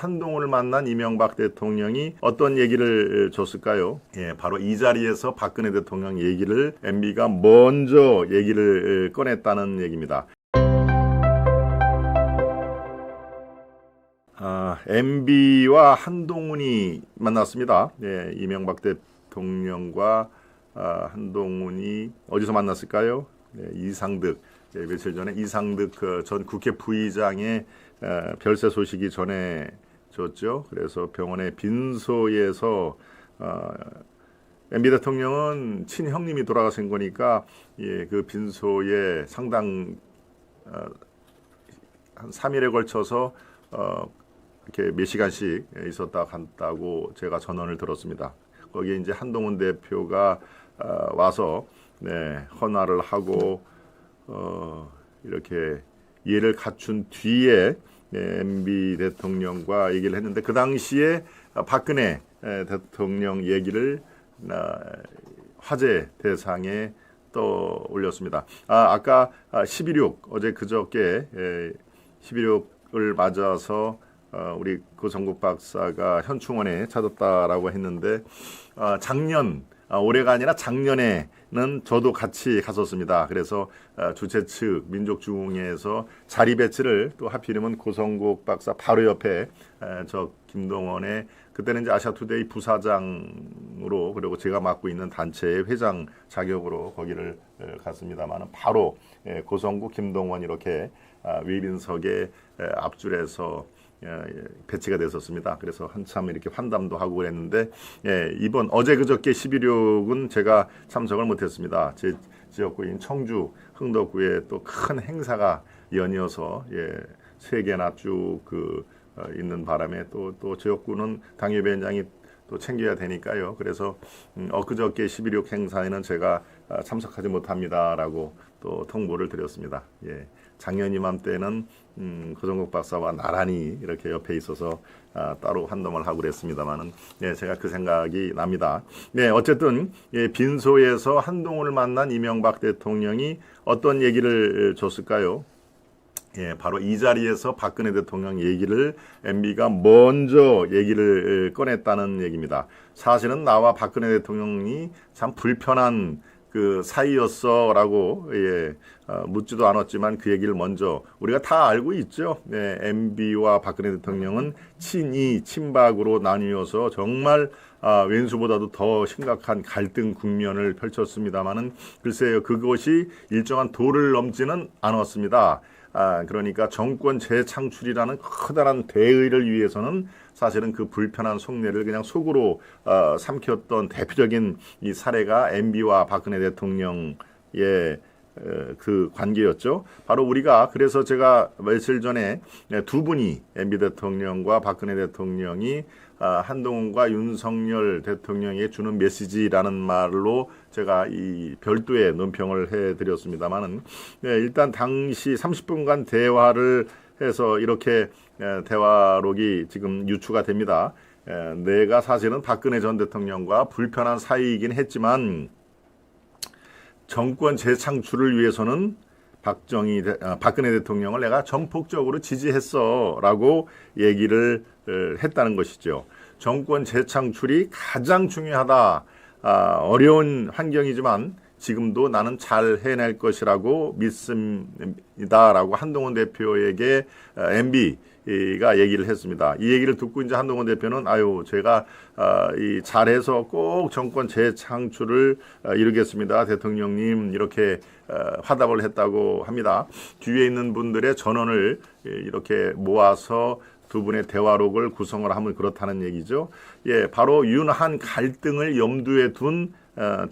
한동훈을 만난 이명박 대통령이 어떤 얘기를 줬을까요? 예, 바로 이 자리에서 박근혜 대통령 얘기를 MB가 먼저 얘기를 꺼냈다는 얘기입니다. MB와 한동훈이 만났습니다. 예, 이명박 대통령과 한동훈이 어디서 만났을까요? 예, 이상득, 며칠 전에 이상득 전 국회 부의장의 별세 소식이 전해졌죠. 그래서 병원의 빈소에서 MB 대통령은 친형님이 돌아가신 거니까 예, 그 빈소에 상당 한 3일에 걸쳐서 이렇게 몇 시간씩 있었다 간다고 제가 전언을 들었습니다. 거기에 이제 한동훈 대표가 와서 헌화를 하고 이렇게 예를 갖춘 뒤에 MB 대통령과 얘기를 했는데 그 당시에 박근혜 대통령 얘기를 화제 대상에 떠올렸습니다. 아까 11.6 어제 그저께 11.6을 맞아서 우리 고성국 박사가 현충원에 찾았다라고 했는데 올해가 아니라 작년에는 저도 같이 갔었습니다. 그래서 주최 측 민족중흥회에서 자리 배치를 또 하필이면 고성국 박사 바로 옆에 저 김동원의 그때는 이제 아시아투데이 부사장으로 그리고 제가 맡고 있는 단체의 회장 자격으로 거기를 갔습니다만 바로 고성국 김동원 이렇게 외빈석에 앞줄에서 배치가 됐었습니다. 그래서 한참 이렇게 환담도 하고 그랬는데 이번 어제 그저께 11.6은 제가 참석을 못했습니다. 제 지역구인 청주 흥덕구에 또 큰 행사가 연이어서 3개나 쭉 있는 바람에 또 지역구는 당협위원장이 또 챙겨야 되니까요. 그래서 엊그저께 11.6 행사에는 제가 참석하지 못합니다라고 또 통보를 드렸습니다. 예. 작년 이맘때는 고성국 박사와 나란히 이렇게 옆에 있어서 따로 환담을 하고 그랬습니다만은 제가 그 생각이 납니다. 어쨌든 빈소에서 한동훈을 만난 이명박 대통령이 어떤 얘기를 줬을까요? 바로 이 자리에서 박근혜 대통령 얘기를 MB가 먼저 얘기를 꺼냈다는 얘기입니다. 사실은 나와 박근혜 대통령이 참 불편한 그 사이였어라고 묻지도 않았지만 그 얘기를 먼저 우리가 다 알고 있죠. MB와 박근혜 대통령은 친이 친박으로 나뉘어서 정말 왼수보다도 더 심각한 갈등 국면을 펼쳤습니다만은 글쎄요 그것이 일정한 도를 넘지는 않았습니다. 그러니까 정권 재창출이라는 커다란 대의를 위해서는 사실은 그 불편한 속내를 그냥 속으로 삼켰던 대표적인 이 사례가 MB와 박근혜 대통령의 그 관계였죠. 바로 우리가 그래서 제가 며칠 전에 두 분이 MB 대통령과 박근혜 대통령이 한동훈과 윤석열 대통령에게 주는 메시지라는 말로 제가 이 별도의 논평을 해드렸습니다만은 일단 당시 30분간 대화를 해서 이렇게 대화록이 지금 유추가 됩니다. 내가 사실은 박근혜 전 대통령과 불편한 사이이긴 했지만 정권 재창출을 위해서는 박근혜 대통령을 내가 전폭적으로 지지했어라고 얘기를 했다는 것이죠. 정권 재창출이 가장 중요하다. 어려운 환경이지만 지금도 나는 잘 해낼 것이라고 믿습니다라고 한동훈 대표에게 MB가 얘기를 했습니다. 이 얘기를 듣고 이제 한동훈 대표는 제가 잘해서 꼭 정권 재창출을 이루겠습니다. 대통령님 이렇게 화답을 했다고 합니다. 뒤에 있는 분들의 전언을 이렇게 모아서 두 분의 대화록을 구성을 하면 그렇다는 얘기죠. 바로 윤한 갈등을 염두에 둔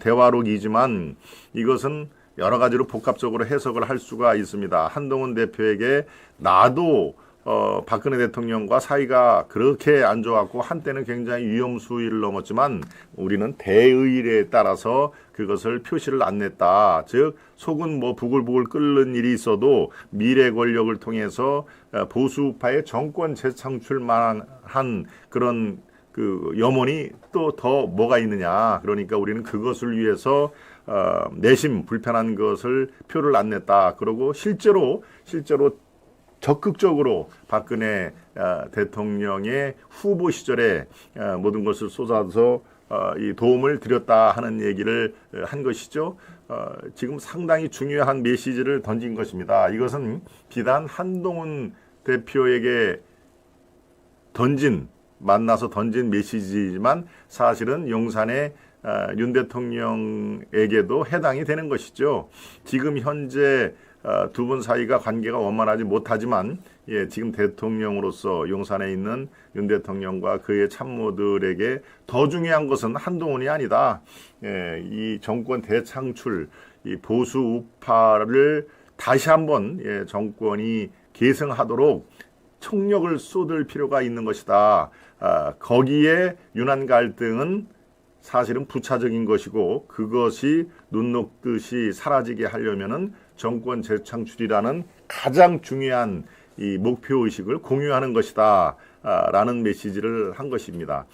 대화록이지만 이것은 여러 가지로 복합적으로 해석을 할 수가 있습니다. 한동훈 대표에게 나도 박근혜 대통령과 사이가 그렇게 안 좋았고 한때는 굉장히 위험수위를 넘었지만 우리는 대의에 따라서 그것을 표시를 안 냈다. 즉 속은 부글부글 끓는 일이 있어도 미래 권력을 통해서 보수파의 정권 재창출만한 그런 그 염원이 또 더 뭐가 있느냐. 그러니까 우리는 그것을 위해서 내심 불편한 것을 표를 안 냈다. 그러고 실제로 적극적으로 박근혜 대통령의 후보 시절에 모든 것을 쏟아서 이 도움을 드렸다 하는 얘기를 한 것이죠. 지금 상당히 중요한 메시지를 던진 것입니다. 이것은 비단 한동훈 대표에게 만나서 던진 메시지지만 사실은 용산의 윤 대통령에게도 해당이 되는 것이죠. 지금 현재 두 분 사이가 관계가 원만하지 못하지만 지금 대통령으로서 용산에 있는 윤 대통령과 그의 참모들에게 더 중요한 것은 한동훈이 아니다. 이 정권 대창출, 이 보수 우파를 다시 한번 정권이 계승하도록 총력을 쏟을 필요가 있는 것이다. 거기에 윤한 갈등은 사실은 부차적인 것이고 그것이 눈 녹듯이 사라지게 하려면은 정권 재창출이라는 가장 중요한 이 목표의식을 공유하는 것이다 라는 메시지를 한 것입니다.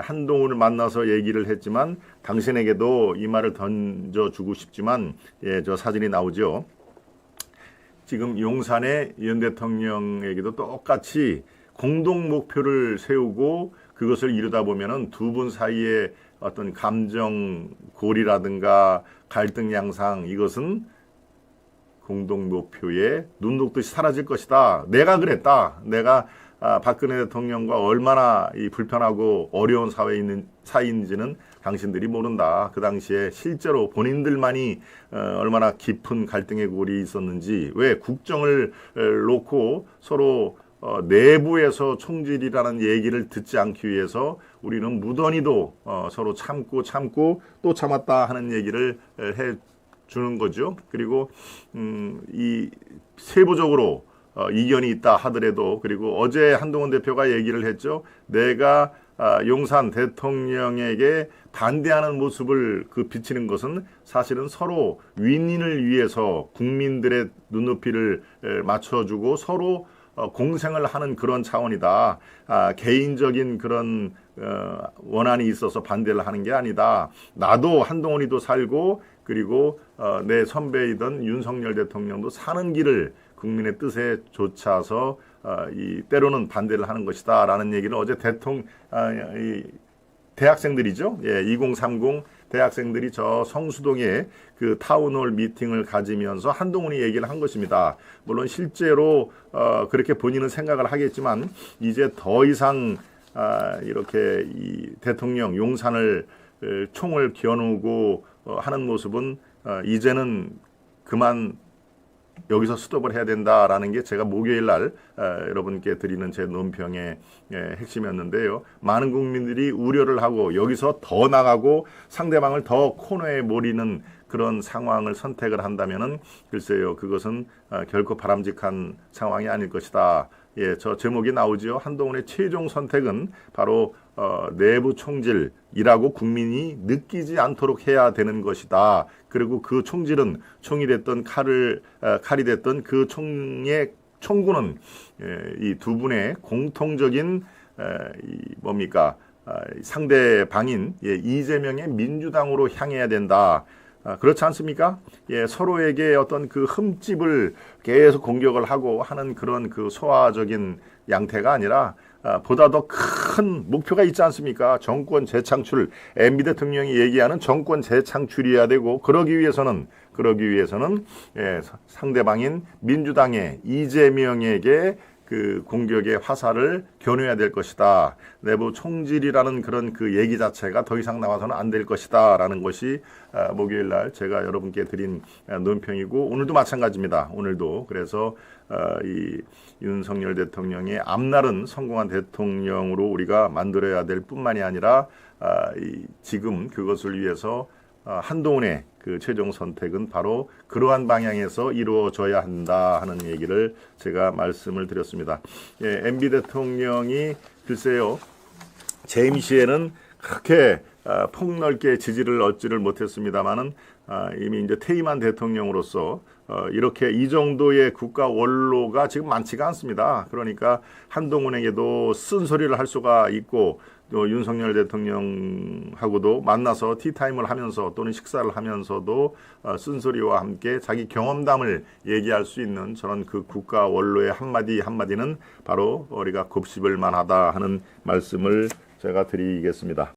한동훈을 만나서 얘기를 했지만 당신에게도 이 말을 던져주고 싶지만 저 사진이 나오죠. 지금 용산의 윤 대통령에게도 똑같이 공동 목표를 세우고 그것을 이루다 보면은 두 분 사이에 어떤 감정 고리라든가 갈등 양상 이것은 공동 목표에 눈 녹듯이 사라질 것이다. 내가 그랬다. 내가 박근혜 대통령과 얼마나 이 불편하고 어려운 사이인지는 당신들이 모른다. 그 당시에 실제로 본인들만이 얼마나 깊은 갈등의 골이 있었는지 왜 국정을 놓고 서로 내부에서 총질이라는 얘기를 듣지 않기 위해서 우리는 무던히도 서로 참고 또 참았다 하는 얘기를 해 주는 거죠. 그리고 이 세부적으로 이견이 있다 하더라도 그리고 어제 한동훈 대표가 얘기를 했죠. 내가 용산 대통령에게 반대하는 모습을 비치는 것은 사실은 서로 윈윈을 위해서 국민들의 눈높이를 맞춰주고 서로 공생을 하는 그런 차원이다. 개인적인 그런 원한이 있어서 반대를 하는 게 아니다. 나도 한동훈이도 살고 그리고 내 선배이던 윤석열 대통령도 사는 길을 국민의 뜻에 좇아서 이 때로는 반대를 하는 것이다 라는 얘기를 어제 이 대학생들이죠. 2030 대학생들이 저 성수동에 그 타운홀 미팅을 가지면서 한동훈이 얘기를 한 것입니다. 물론 실제로 그렇게 본인은 생각을 하겠지만 이제 더 이상 이렇게 이 대통령 용산을 총을 겨누고 하는 모습은 이제는 그만 여기서 스톱을 해야 된다라는 게 제가 목요일 날 여러분께 드리는 제 논평의 핵심이었는데요. 많은 국민들이 우려를 하고 여기서 더 나가고 상대방을 더 코너에 몰이는 그런 상황을 선택을 한다면은 글쎄요, 그것은 결코 바람직한 상황이 아닐 것이다. 저 제목이 나오지요. 한동훈의 최종 선택은 바로 내부 총질이라고 국민이 느끼지 않도록 해야 되는 것이다. 그리고 그 총질은 총이 됐던 칼이 됐던 그 총의 총구는 이 두 분의 공통적인 상대방인 이재명의 민주당으로 향해야 된다. 그렇지 않습니까? 서로에게 어떤 그 흠집을 계속 공격을 하고 하는 그런 그 소화적인 양태가 아니라 보다 더 큰 목표가 있지 않습니까? 정권 재창출, MB 대통령이 얘기하는 정권 재창출이어야 되고 그러기 위해서는 상대방인 민주당의 이재명에게 그 공격의 화살을 겨누어야 될 것이다. 내부 총질이라는 그런 그 얘기 자체가 더 이상 나와서는 안 될 것이다. 라는 것이 목요일 날 제가 여러분께 드린 논평이고 오늘도 마찬가지입니다. 오늘도. 그래서 이 윤석열 대통령의 앞날은 성공한 대통령으로 우리가 만들어야 될 뿐만이 아니라 지금 그것을 위해서 한동훈의 그 최종 선택은 바로 그러한 방향에서 이루어져야 한다 하는 얘기를 제가 말씀을 드렸습니다. MB 대통령이 글쎄요, 재임 시에는 그렇게 폭넓게 지지를 얻지를 못했습니다만은 이미 이제 퇴임한 대통령으로서 이렇게 이 정도의 국가 원로가 지금 많지가 않습니다. 그러니까 한동훈에게도 쓴소리를 할 수가 있고 또 윤석열 대통령하고도 만나서 티타임을 하면서 또는 식사를 하면서도 쓴소리와 함께 자기 경험담을 얘기할 수 있는 저런 그 국가 원로의 한마디 한마디는 바로 우리가 곱씹을 만하다 하는 말씀을 제가 드리겠습니다.